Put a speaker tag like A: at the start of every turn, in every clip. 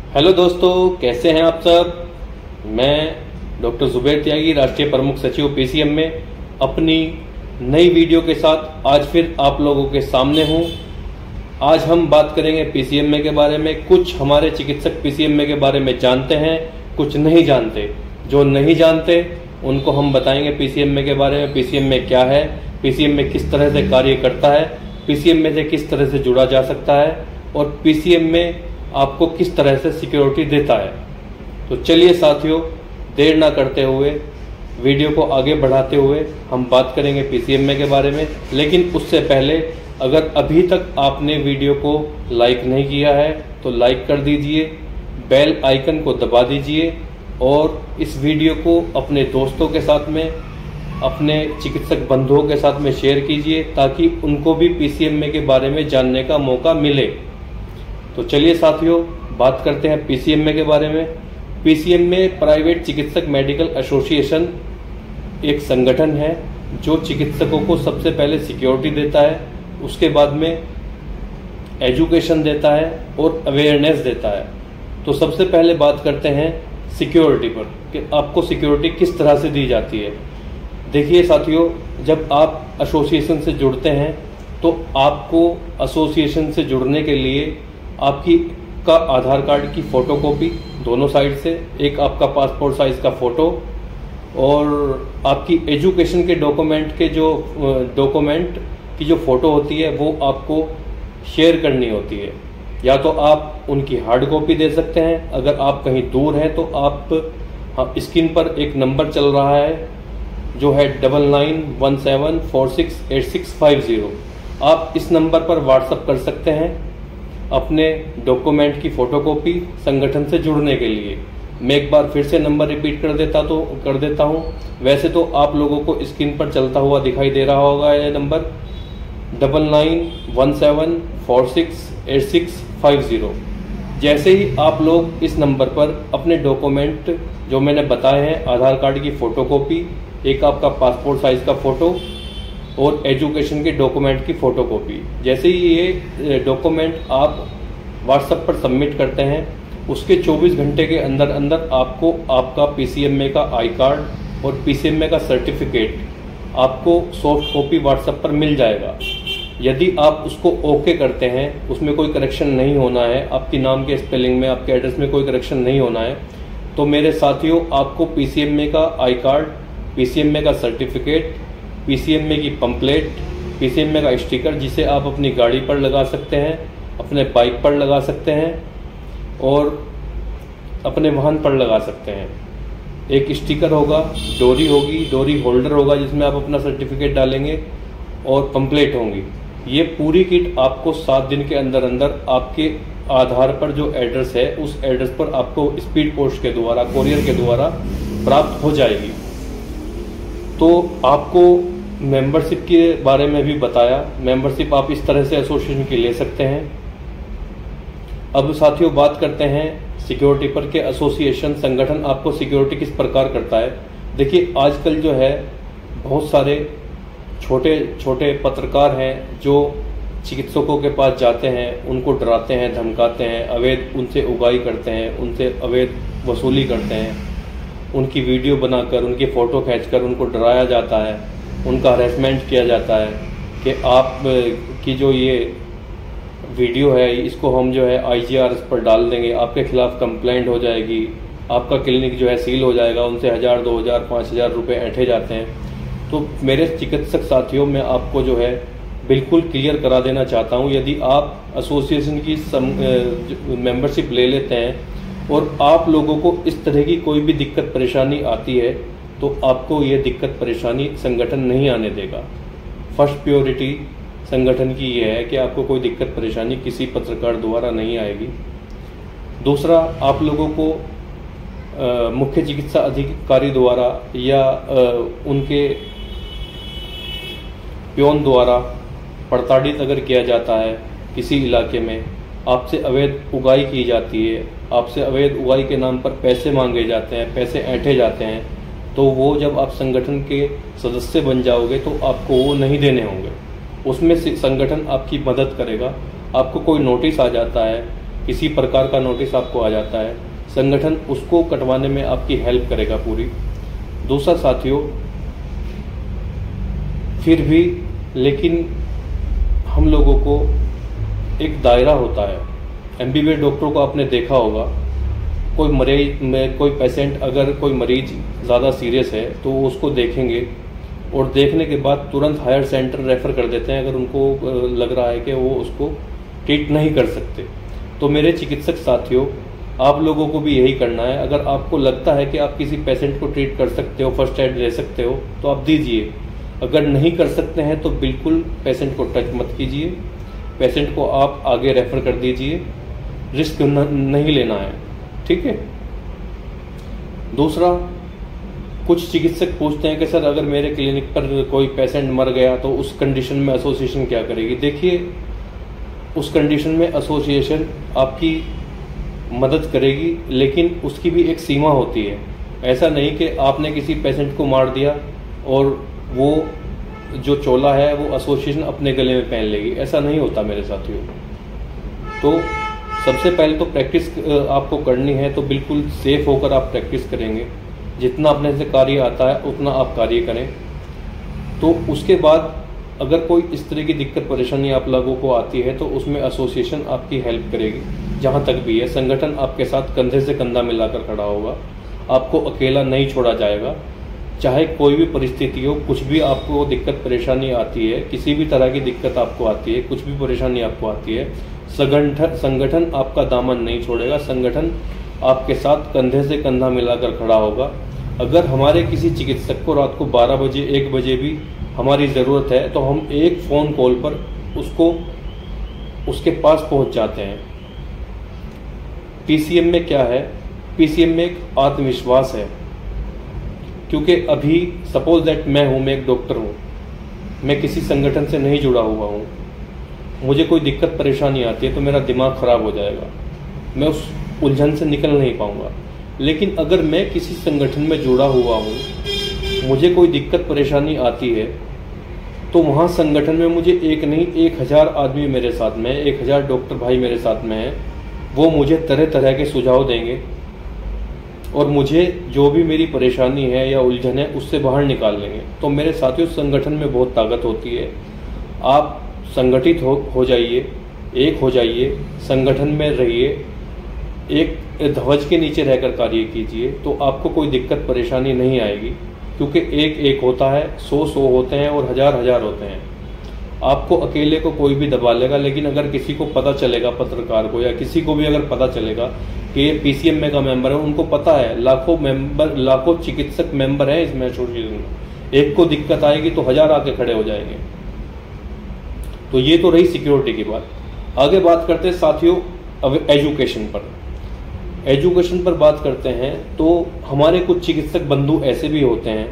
A: Hello दोस्तों, कैसे हैं आप सब। मैं डॉक्टर जुबैर त्यागी, राष्ट्रीय प्रमुख सचिव पीसीएम में अपनी नई वीडियो के साथ आज फिर आप लोगों के सामने हूं। आज हम बात करेंगे पीसीएमए के बारे में। कुछ हमारे चिकित्सक पीसीएमए के बारे में जानते हैं, कुछ नहीं जानते। जो नहीं जानते उनको हम बताएंगे पीसीएमए के बारे में। पीसीएमए क्या है, पीसीएमए किस तरह से कार्य करता है, पीसीएमए से किस तरह से जुड़ा जा सकता है और पीसीएमए आपको किस तरह से सिक्योरिटी देता है। तो चलिए साथियों, देर ना करते हुए वीडियो को आगे बढ़ाते हुए हम बात करेंगे पीसीएमए के बारे में। लेकिन उससे पहले अगर अभी तक आपने वीडियो को लाइक नहीं किया है तो लाइक कर दीजिए, बेल आइकन को दबा दीजिए और इस वीडियो को अपने दोस्तों के साथ में, अपने चिकित्सक बंधुओं के साथ में शेयर कीजिए ताकि उनको भी पीसीएमए के बारे में जानने का मौका मिले। तो चलिए साथियों, बात करते हैं पीसीएमए के बारे में। पीसीएमए प्राइवेट चिकित्सक मेडिकल एसोसिएशन एक संगठन है जो चिकित्सकों को सबसे पहले सिक्योरिटी देता है, उसके बाद में एजुकेशन देता है और अवेयरनेस देता है। तो सबसे पहले बात करते हैं सिक्योरिटी पर कि आपको सिक्योरिटी किस तरह से दी जाती है। देखिए साथियों, जब आप एसोसिएशन से जुड़ते हैं तो आपको एसोसिएशन से जुड़ने के लिए आपकी का आधार कार्ड की फोटोकॉपी दोनों साइड से, एक आपका पासपोर्ट साइज का फोटो और आपकी एजुकेशन के डॉक्यूमेंट की जो फोटो होती है वो आपको शेयर करनी होती है। या तो आप उनकी हार्ड कॉपी दे सकते हैं, अगर आप कहीं दूर हैं तो आप स्क्रीन पर एक नंबर चल रहा है जो है 9917468650। आप इस नंबर पर व्हाट्सएप कर सकते हैं अपने डॉक्यूमेंट की फोटोकॉपी संगठन से जुड़ने के लिए। मैं एक बार फिर से नंबर रिपीट कर देता हूं। वैसे तो आप लोगों को स्क्रीन पर चलता हुआ दिखाई दे रहा होगा ये नंबर 9917468650। जैसे ही आप लोग इस नंबर पर अपने डॉक्यूमेंट जो मैंने बताए हैं, आधार कार्ड की फोटोकॉपी, एक आपका पासपोर्ट साइज का फोटो और एजुकेशन के डॉक्यूमेंट की फोटोकॉपी, जैसे ही ये डॉक्यूमेंट आप व्हाट्सएप पर सबमिट करते हैं उसके 24 घंटे के अंदर अंदर आपको आपका पीसीएमए का आई कार्ड और पीसीएमए का सर्टिफिकेट आपको सॉफ्ट कॉपी व्हाट्सएप पर मिल जाएगा। यदि आप उसको ओके करते हैं, उसमें कोई करेक्शन नहीं होना है, आपके नाम के स्पेलिंग में, आपके एड्रेस में कोई करेक्शन नहीं होना है, तो मेरे साथियों आपको पीसीएमए का आई कार्ड, पीसीएमए का सर्टिफिकेट, पीसीएमए की पंपलेट, पीसीएमए का स्टिकर जिसे आप अपनी गाड़ी पर लगा सकते हैं, अपने बाइक पर लगा सकते हैं और अपने वाहन पर लगा सकते हैं। एक स्टिकर होगा, डोरी होगी, डोरी होल्डर होगा जिसमें आप अपना सर्टिफिकेट डालेंगे और पंपलेट होंगी। ये पूरी किट आपको 7 दिन के अंदर अंदर आपके आधार पर जो एड्रेस है उस एड्रेस पर आपको स्पीड पोस्ट के द्वारा, कोरियर के द्वारा प्राप्त हो जाएगी। तो आपको मेंबरशिप के बारे में भी बताया। मेंबरशिप आप इस तरह से एसोसिएशन की ले सकते हैं। अब साथियों बात करते हैं सिक्योरिटी पर कि एसोसिएशन संगठन आपको सिक्योरिटी किस प्रकार करता है। देखिए, आजकल जो है बहुत सारे छोटे छोटे पत्रकार हैं जो चिकित्सकों के पास जाते हैं, उनको डराते हैं, धमकाते हैं, अवैध उनसे उगाई करते हैं, उनसे अवैध वसूली करते हैं, उनकी वीडियो बनाकर, उनकी फ़ोटो खींचकर उनको डराया जाता है, उनका हरेसमेंट किया जाता है कि आप की जो ये वीडियो है इसको हम जो है आईजीआरएस पर डाल देंगे, आपके खिलाफ कंप्लेंट हो जाएगी, आपका क्लिनिक जो है सील हो जाएगा। उनसे 1000, 2000, 5000 रुपये ऐंठे जाते हैं। तो मेरे चिकित्सक साथियों, मैं आपको जो है बिल्कुल क्लियर करा देना चाहता हूँ, यदि आप एसोसिएशन की मेंबरशिप ले लेते हैं और आप लोगों को इस तरह की कोई भी दिक्कत परेशानी आती है तो आपको ये दिक्कत परेशानी संगठन नहीं आने देगा। फर्स्ट प्रायोरिटी संगठन की ये है कि आपको कोई दिक्कत परेशानी किसी पत्रकार द्वारा नहीं आएगी। दूसरा, आप लोगों को मुख्य चिकित्सा अधिकारी द्वारा या उनके प्योन द्वारा प्रताड़ित अगर किया जाता है, किसी इलाके में आपसे अवैध उगाई की जाती है, आपसे अवैध उगाई के नाम पर पैसे मांगे जाते हैं, पैसे ऐंठे जाते हैं, तो वो जब आप संगठन के सदस्य बन जाओगे तो आपको वो नहीं देने होंगे। उसमें संगठन आपकी मदद करेगा। आपको कोई नोटिस आ जाता है किसी प्रकार का नोटिस आपको आ जाता है, संगठन उसको कटवाने में आपकी हेल्प करेगा पूरी। दूसरा साथियों, फिर भी लेकिन हम लोगों को एक दायरा होता है। एमबीबीएस डॉक्टरों को आपने देखा होगा, कोई पेशेंट, अगर कोई मरीज ज़्यादा सीरियस है तो वो उसको देखेंगे और देखने के बाद तुरंत हायर सेंटर रेफ़र कर देते हैं अगर उनको लग रहा है कि वो उसको ट्रीट नहीं कर सकते। तो मेरे चिकित्सक साथियों, आप लोगों को भी यही करना है। अगर आपको लगता है कि आप किसी पेशेंट को ट्रीट कर सकते हो, फर्स्ट एड दे सकते हो, तो आप दीजिए। अगर नहीं कर सकते हैं तो बिल्कुल पेशेंट को टच मत कीजिए, पेशेंट को आप आगे रेफ़र कर दीजिए, रिस्क नहीं लेना है, ठीक है। दूसरा, कुछ चिकित्सक पूछते हैं कि सर अगर मेरे क्लिनिक पर कोई पेशेंट मर गया तो उस कंडीशन में एसोसिएशन क्या करेगी। देखिए, उस कंडीशन में एसोसिएशन आपकी मदद करेगी, लेकिन उसकी भी एक सीमा होती है। ऐसा नहीं कि आपने किसी पेशेंट को मार दिया और वो जो चोला है वो एसोसिएशन अपने गले में पहन लेगी, ऐसा नहीं होता मेरे साथियों। तो सबसे पहले तो प्रैक्टिस आपको करनी है, तो बिल्कुल सेफ होकर आप प्रैक्टिस करेंगे। जितना अपने से कार्य आता है उतना आप कार्य करें। तो उसके बाद अगर कोई इस तरह की दिक्कत परेशानी आप लोगों को आती है तो उसमें एसोसिएशन आपकी हेल्प करेगी। जहाँ तक भी है, संगठन आपके साथ कंधे से कंधा मिलाकर खड़ा होगा, आपको अकेला नहीं छोड़ा जाएगा। चाहे कोई भी परिस्थिति हो, कुछ भी आपको दिक्कत परेशानी आती है, किसी भी तरह की दिक्कत आपको आती है, कुछ भी परेशानी आपको आती है, संगठन आपका दामन नहीं छोड़ेगा। संगठन आपके साथ कंधे से कंधा मिलाकर खड़ा होगा। अगर हमारे किसी चिकित्सक को रात को 12 बजे 1 बजे भी हमारी ज़रूरत है तो हम एक फ़ोन कॉल पर उसके पास पहुंच जाते हैं। पीसीएम में क्या है? पीसीएम में एक आत्मविश्वास है, क्योंकि अभी सपोज दैट मैं एक डॉक्टर हूँ, मैं किसी संगठन से नहीं जुड़ा हुआ हूँ, मुझे कोई दिक्कत परेशानी आती है तो मेरा दिमाग खराब हो जाएगा, मैं उस उलझन से निकल नहीं पाऊंगा। लेकिन अगर मैं किसी संगठन में जुड़ा हुआ हूँ, मुझे कोई दिक्कत परेशानी आती है तो वहाँ संगठन में मुझे एक नहीं 1000 आदमी मेरे साथ में, 1000 डॉक्टर भाई मेरे साथ में हैं। वो मुझे तरह तरह के सुझाव देंगे और मुझे जो भी मेरी परेशानी है या उलझन है उससे बाहर निकाल लेंगे। तो मेरे साथियों, संगठन में बहुत ताकत होती है। आप संगठित हो जाइए, एक हो जाइए, संगठन में रहिए, एक ध्वज के नीचे रहकर कार्य कीजिए, तो आपको कोई दिक्कत परेशानी नहीं आएगी। क्योंकि एक होता है, 100 होते हैं और 1000 होते हैं। आपको अकेले को कोई भी दबा लेगा, लेकिन अगर किसी को पता चलेगा, पत्रकार को या किसी को भी अगर पता चलेगा कि ये पीसीएम में का मेंबर है, उनको पता है लाखों चिकित्सक मेंबर हैं इसमें एसोसिएशन में, एक को दिक्कत आएगी तो 1000 आके खड़े हो जाएंगे। तो ये तो रही सिक्योरिटी की बात। आगे बात करते हैं साथियों अब एजुकेशन पर। एजुकेशन पर बात करते हैं तो हमारे कुछ चिकित्सक बंधु ऐसे भी होते हैं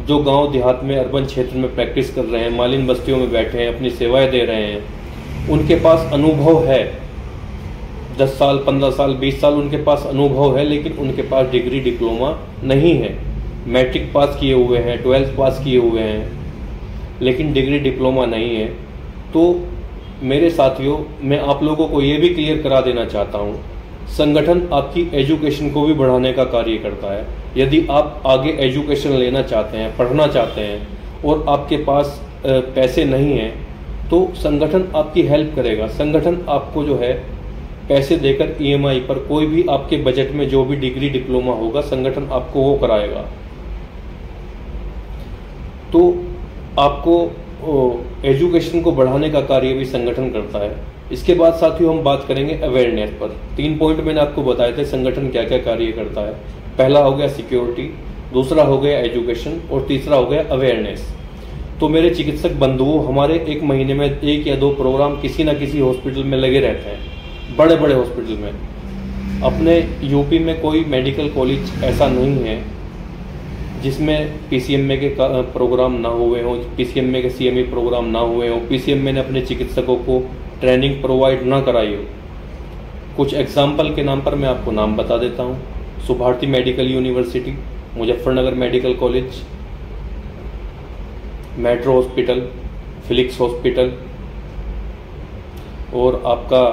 A: जो गांव देहात में, अर्बन क्षेत्र में प्रैक्टिस कर रहे हैं, मालिन बस्तियों में बैठे हैं, अपनी सेवाएं दे रहे हैं। उनके पास अनुभव है, 10 साल 15 साल 20 साल उनके पास अनुभव है, लेकिन उनके पास डिग्री डिप्लोमा नहीं है। मैट्रिक पास किए हुए हैं, 12th पास किए हुए हैं, लेकिन डिग्री डिप्लोमा नहीं है। तो मेरे साथियों, मैं आप लोगों को ये भी क्लियर करा देना चाहता हूँ, संगठन आपकी एजुकेशन को भी बढ़ाने का कार्य करता है। यदि आप आगे एजुकेशन लेना चाहते हैं, पढ़ना चाहते हैं और आपके पास पैसे नहीं हैं, तो संगठन आपकी हेल्प करेगा। संगठन आपको जो है पैसे देकर ईएमआई पर कोई भी आपके बजट में जो भी डिग्री डिप्लोमा होगा, संगठन आपको वो कराएगा। तो आपको एजुकेशन को बढ़ाने का कार्य भी संगठन करता है। इसके बाद साथियों हम बात करेंगे अवेयरनेस पर। 3 पॉइंट मैंने आपको बताए थे संगठन क्या क्या कार्य करता है। पहला हो गया सिक्योरिटी, दूसरा हो गया एजुकेशन और तीसरा हो गया अवेयरनेस। तो मेरे चिकित्सक बंधुओं, हमारे 1 महीने में 1 या 2 प्रोग्राम किसी न किसी हॉस्पिटल में लगे रहते हैं, बड़े बड़े हॉस्पिटल में। अपने यूपी में कोई मेडिकल कॉलेज ऐसा नहीं है जिसमें पीसीएमए के प्रोग्राम ना हुए हों, पीसीएमए के सीएमई प्रोग्राम ना हुए हों, पीसीएमए ने अपने चिकित्सकों को ट्रेनिंग प्रोवाइड ना कराई हो। कुछ एग्जाम्पल के नाम पर मैं आपको नाम बता देता हूँ। Subharti medical university, Muzaffarnagar medical college, metro hospital, Felix hospital और आपका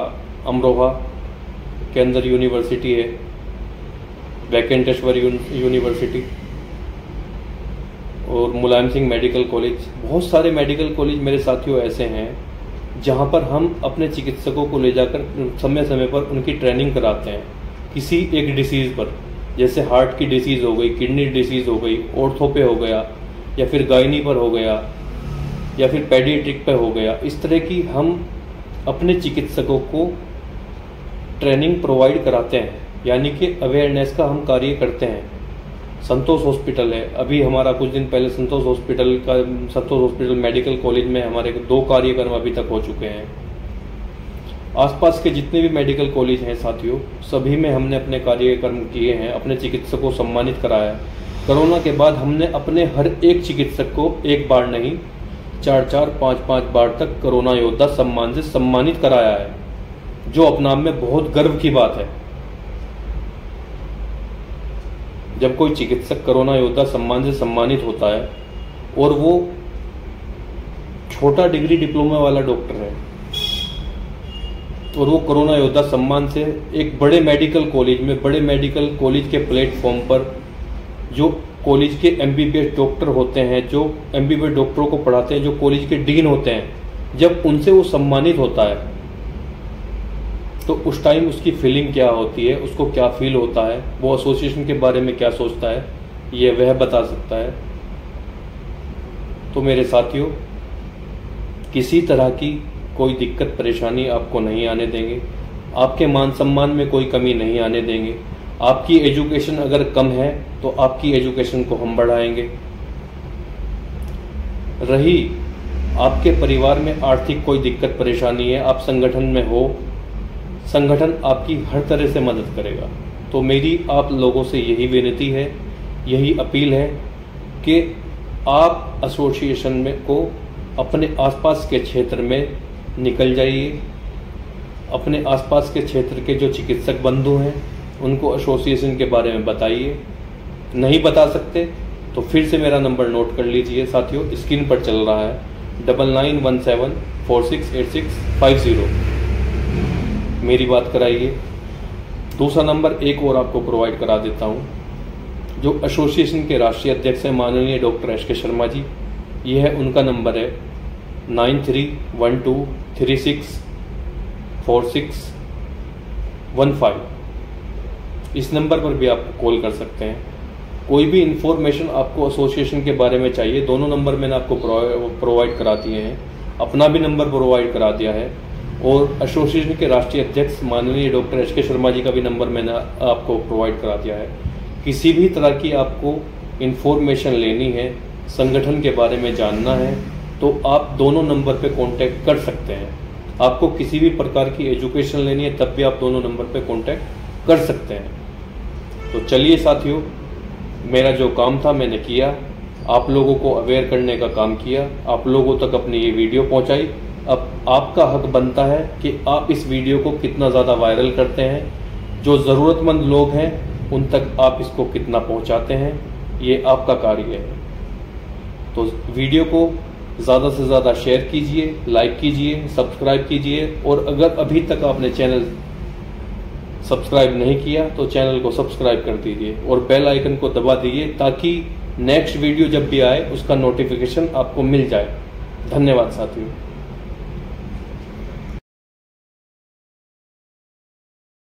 A: अमरोहा के अंदर यूनिवर्सिटी है, वेंकटेश्वर यूनिवर्सिटी और मुलायम सिंह मेडिकल कॉलेज। बहुत सारे मेडिकल कॉलेज मेरे साथियों ऐसे हैं जहां पर हम अपने चिकित्सकों को ले जाकर समय समय पर उनकी ट्रेनिंग कराते हैं किसी एक डिसीज़ पर, जैसे हार्ट की डिसीज़ हो गई, किडनी डिसीज़ हो गई, ऑर्थो पे हो गया, या फिर गायनी पर हो गया, या फिर पेडियाट्रिक पे हो गया। इस तरह की हम अपने चिकित्सकों को ट्रेनिंग प्रोवाइड कराते हैं, यानी कि अवेयरनेस का हम कार्य करते हैं। संतोष हॉस्पिटल है, अभी हमारा कुछ दिन पहले संतोष हॉस्पिटल मेडिकल कॉलेज में हमारे 2 कार्यक्रम अभी तक हो चुके हैं। आसपास के जितने भी मेडिकल कॉलेज हैं साथियों, सभी में हमने अपने कार्यक्रम किए हैं, अपने चिकित्सकों को सम्मानित कराया। कोरोना के बाद हमने अपने हर एक चिकित्सक को एक बार नहीं 4-4, 5-5 बार तक कोरोना योद्धा सम्मान से सम्मानित कराया है, जो अपने आप में बहुत गर्व की बात है। जब कोई चिकित्सक कोरोना योद्धा सम्मान से सम्मानित होता है और वो छोटा डिग्री डिप्लोमा वाला डॉक्टर है और वो कोरोना योद्धा सम्मान से एक बड़े मेडिकल कॉलेज के प्लेटफॉर्म पर जो कॉलेज के एमबीबीएस डॉक्टर होते हैं, जो एमबीबीएस डॉक्टरों को पढ़ाते हैं, जो कॉलेज के डीन होते हैं, जब उनसे वो सम्मानित होता है तो उस टाइम उसकी फीलिंग क्या होती है, उसको क्या फील होता है, वो एसोसिएशन के बारे में क्या सोचता है, ये वह बता सकता है। तो मेरे साथियों, किसी तरह की कोई दिक्कत परेशानी आपको नहीं आने देंगे, आपके मान सम्मान में कोई कमी नहीं आने देंगे। आपकी एजुकेशन अगर कम है तो आपकी एजुकेशन को हम बढ़ाएंगे। रही आपके परिवार में आर्थिक कोई दिक्कत परेशानी है, आप संगठन में हो, संगठन आपकी हर तरह से मदद करेगा। तो मेरी आप लोगों से यही विनती है, यही अपील है कि आप एसोसिएशन में को अपने आसपास के क्षेत्र में निकल जाइए। अपने आसपास के क्षेत्र के जो चिकित्सक बंधु हैं उनको एसोसिएशन के बारे में बताइए। नहीं बता सकते तो फिर से मेरा नंबर नोट कर लीजिए साथियों, स्क्रीन पर चल रहा है 9917468650। मेरी बात कराइए। दूसरा नंबर एक और आपको प्रोवाइड करा देता हूँ, जो एसोसिएशन के राष्ट्रीय अध्यक्ष हैं माननीय डॉक्टर एस.के. शर्मा जी। ये है उनका नंबर है 9312364615। इस नंबर पर भी आप कॉल कर सकते हैं। कोई भी इंफॉर्मेशन आपको एसोसिएशन के बारे में चाहिए, दोनों नंबर मैंने आपको प्रोवाइड करा दिए हैं, अपना भी नंबर प्रोवाइड करा दिया है और एसोसिएशन के राष्ट्रीय अध्यक्ष माननीय डॉक्टर एस.के. शर्मा जी का भी नंबर मैंने आपको प्रोवाइड करा दिया है। किसी भी तरह की आपको इंफॉर्मेशन लेनी है, संगठन के बारे में जानना है, तो आप दोनों नंबर पे कांटेक्ट कर सकते हैं। आपको किसी भी प्रकार की एजुकेशन लेनी है तब भी आप दोनों नंबर पे कांटेक्ट कर सकते हैं। तो चलिए साथियों, मेरा जो काम था मैंने किया, आप लोगों को अवेयर करने का काम किया, आप लोगों तक अपनी ये वीडियो पहुंचाई। अब आपका हक बनता है कि आप इस वीडियो को कितना ज़्यादा वायरल करते हैं, जो ज़रूरतमंद लोग हैं उन तक आप इसको कितना पहुंचाते हैं, ये आपका कार्य है। तो वीडियो को ज़्यादा से ज़्यादा शेयर कीजिए, लाइक कीजिए, सब्सक्राइब कीजिए और अगर अभी तक आपने चैनल सब्सक्राइब नहीं किया तो चैनल को सब्सक्राइब कर दीजिए और बेल आइकन को दबा दीजिए ताकि नेक्स्ट वीडियो जब भी आए उसका नोटिफिकेशन आपको मिल जाए। धन्यवाद साथियों।